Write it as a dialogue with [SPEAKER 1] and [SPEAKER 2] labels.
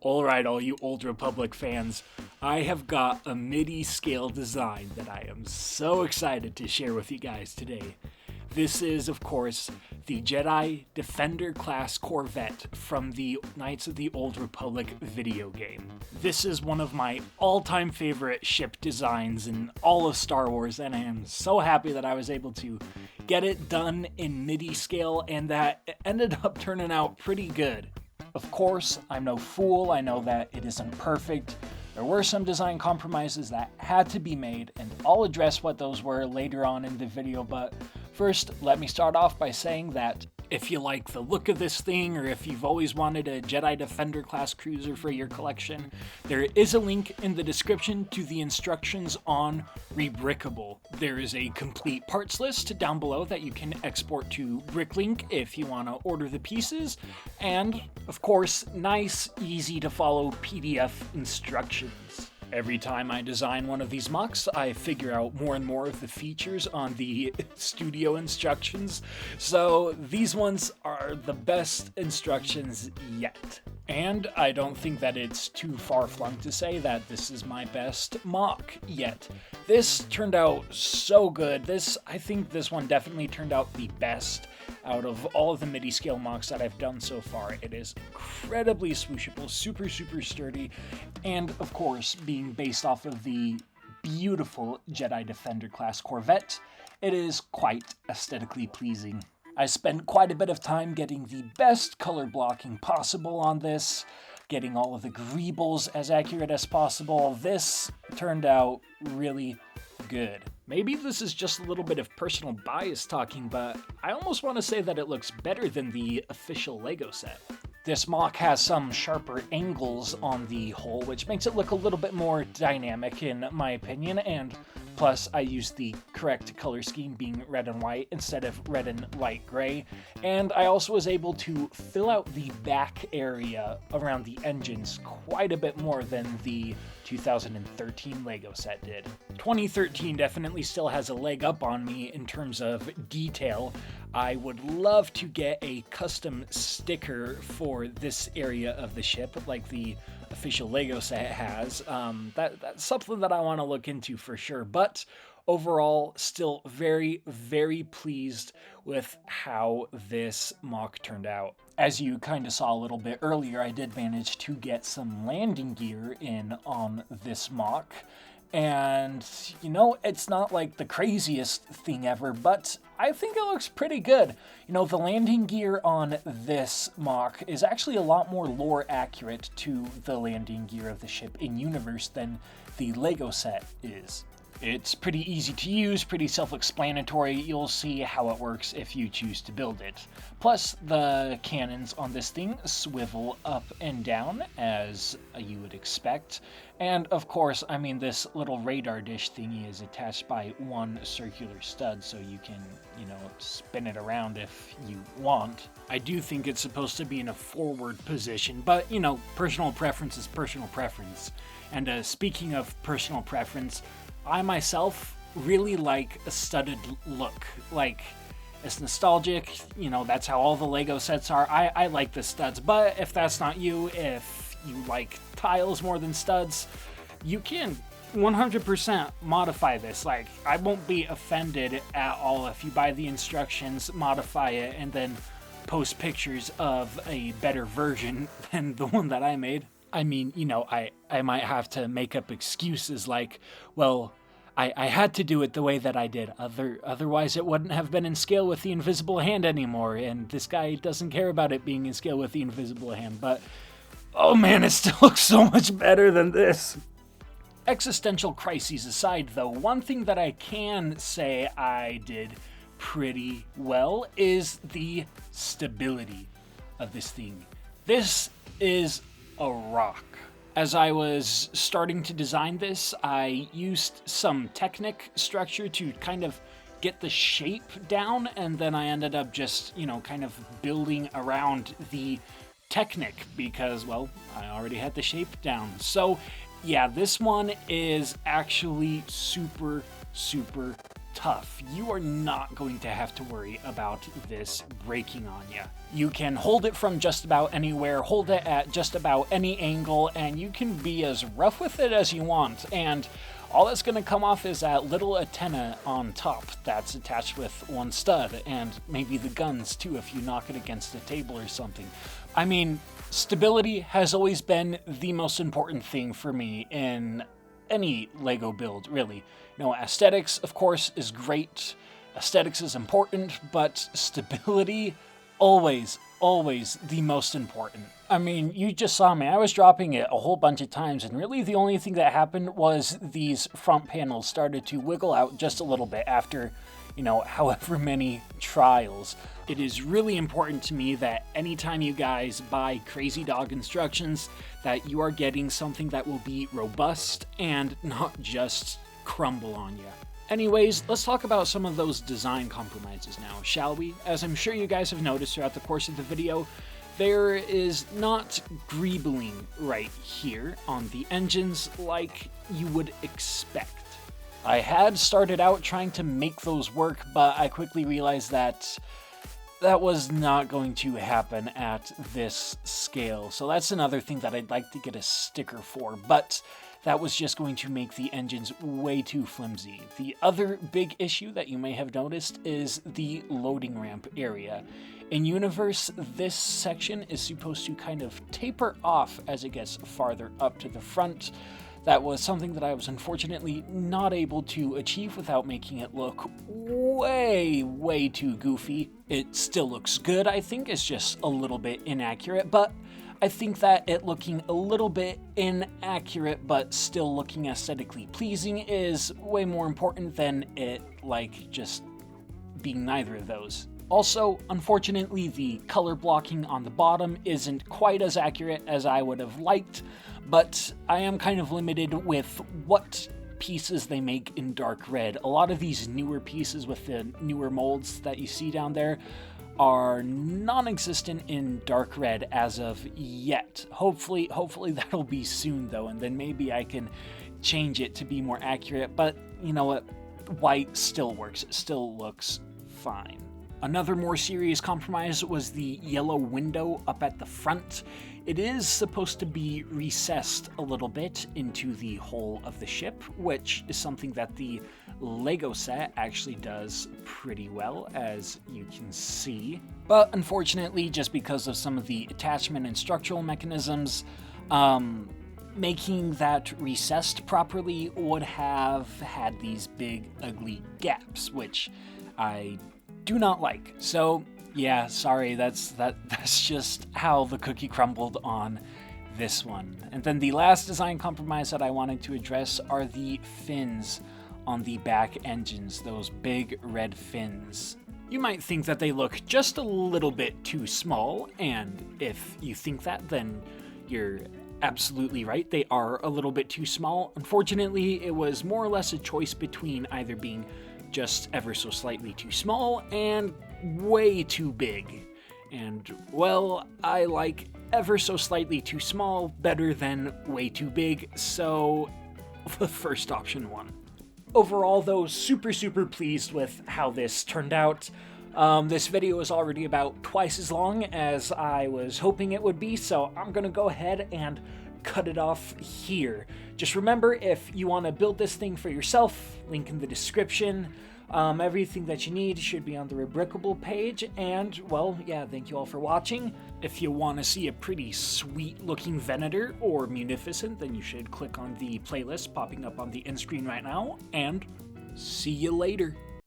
[SPEAKER 1] Alright, all you Old Republic fans, I have got a midi-scale design that I am so excited to share with you guys today. This is, of course, the Jedi Defender-Class Corvette from the Knights of the Old Republic video game. This is one of my all-time favorite ship designs in all of Star Wars, and I am so happy that I was able to get it done in midi-scale, and that it ended up turning out pretty good. Of course, I'm no fool, I know that it isn't perfect. There were some design compromises that had to be made, and I'll address what those were later on in the video, but first, let me start off by saying that if you like the look of this thing, or if you've always wanted a Jedi Defender-Class cruiser for your collection, there is a link in the description to the instructions on Rebrickable. There is a complete parts list down below that you can export to Bricklink if you want to order the pieces, and, of course, nice, easy to follow PDF instructions. Every time I design one of these MOCs, I figure out more and more of the features on the studio instructions, so these ones are the best instructions yet. And I don't think that it's too far-flung to say that this is my best MOC yet. This turned out so good. I think this one definitely turned out the best out of all of the midi-scale MOCs that I've done so far. It is incredibly swooshable, super sturdy, and of course, being based off of the beautiful Jedi Defender-Class Corvette, it is quite aesthetically pleasing. I spent quite a bit of time getting the best color blocking possible on this, getting all of the greebles as accurate as possible. This turned out really good. Maybe this is just a little bit of personal bias talking, but I almost want to say that it looks better than the official LEGO set. This MOC has some sharper angles on the hull, which makes it look a little bit more dynamic in my opinion, and plus I used the correct color scheme being red and white instead of red and light gray, and I also was able to fill out the back area around the engines quite a bit more than the 2013 LEGO set did. 2013 definitely still has a leg up on me in terms of detail. I would love to get a custom sticker for this area of the ship, like the official LEGO set has. That's something that I want to look into for sure, but overall, still very pleased with how this MOC turned out. As you kind of saw a little bit earlier, I did manage to get some landing gear in on this MOC. And, you know, it's not like the craziest thing ever, but I think it looks pretty good. You know, the landing gear on this MOC is actually a lot more lore accurate to the landing gear of the ship in universe than the LEGO set is. It's pretty easy to use, pretty self-explanatory. You'll see how it works if you choose to build it. Plus, the cannons on this thing swivel up and down, as you would expect. And of course, I mean, this little radar dish thingy is attached by one circular stud, so you can, you know, spin it around if you want. I do think it's supposed to be in a forward position, but, you know, personal preference is personal preference. And speaking of personal preference, I myself really like a studded look. Like, it's nostalgic, you know, that's how all the LEGO sets are. I like the studs, but if that's not you, if you like tiles more than studs, you can 100% modify this. Like, I won't be offended at all if you buy the instructions, modify it, and then post pictures of a better version than the one that I made. I mean, you know, I might have to make up excuses like, well, I had to do it the way that I did. Otherwise, it wouldn't have been in scale with the invisible hand anymore, and this guy doesn't care about it being in scale with the invisible hand, but oh man, it still looks so much better than this. Existential crises aside, though, one thing that I can say I did pretty well is the stability of this thing. This is a rock. As I was starting to design this, I used some Technic structure to kind of get the shape down, and then I ended up just, you know, kind of building around the Technic because, well, I already had the shape down. So, yeah, this one is actually super tough. You are not going to have to worry about this breaking on you. You can hold it from just about anywhere, hold it at just about any angle, and you can be as rough with it as you want. And all that's going to come off is that little antenna on top that's attached with one stud, and maybe the guns too if you knock it against a table or something. I mean, stability has always been the most important thing for me in any LEGO build, really. Aesthetics, of course, is great. Aesthetics is important, but stability, always the most important. I mean, you just saw me. I was dropping it a whole bunch of times, and really the only thing that happened was these front panels started to wiggle out just a little bit after, however many trials. It is really important to me that anytime you guys buy Crazy Dog instructions, that you are getting something that will be robust and not just crumble on you. Anyways, let's talk about some of those design compromises now, shall we? As I'm sure you guys have noticed throughout the course of the video, there is not greebling right here on the engines like you would expect. I had started out trying to make those work, but I quickly realized that was not going to happen at this scale. So that's another thing that I'd like to get a sticker for, but that was just going to make the engines way too flimsy. The other big issue that you may have noticed is the loading ramp area. In Universe, this section is supposed to kind of taper off as it gets farther up to the front. That was something that I was unfortunately not able to achieve without making it look way too goofy. It still looks good, I think, it's just a little bit inaccurate, but I think that it looking a little bit inaccurate but still looking aesthetically pleasing is way more important than it just being neither of those. Also, unfortunately, the color blocking on the bottom isn't quite as accurate as I would have liked, but I am kind of limited with what pieces they make in dark red. A lot of these newer pieces with the newer molds that you see down there are non-existent in dark red as of yet. Hopefully that'll be soon though, and then maybe I can change it to be more accurate, but you know what? White still works. It still looks fine. Another more serious compromise was the yellow window up at the front. It is supposed to be recessed a little bit into the hull of the ship, which is something that the LEGO set actually does pretty well, as you can see. But unfortunately, just because of some of the attachment and structural mechanisms, making that recessed properly would have had these big, ugly gaps, which I do not like. So yeah, sorry, that's just how the cookie crumbled on this one. And then the last design compromise that I wanted to address are the fins on the back engines, those big red fins. You might think that they look just a little bit too small, and if you think that, then you're absolutely right. They are a little bit too small. Unfortunately, it was more or less a choice between either being just ever so slightly too small and way too big. And, well, I like ever so slightly too small better than way too big, so the first option won. Overall, though, super pleased with how this turned out. This video is already about twice as long as I was hoping it would be, so I'm gonna go ahead and cut it off here. Just remember, if you want to build this thing for yourself, link in the description. Everything that you need should be on the Rebrickable page, and, well, yeah, thank you all for watching. If you want to see a pretty sweet looking Venator or Munificent, then you should click on the playlist popping up on the end screen right now, and see you later.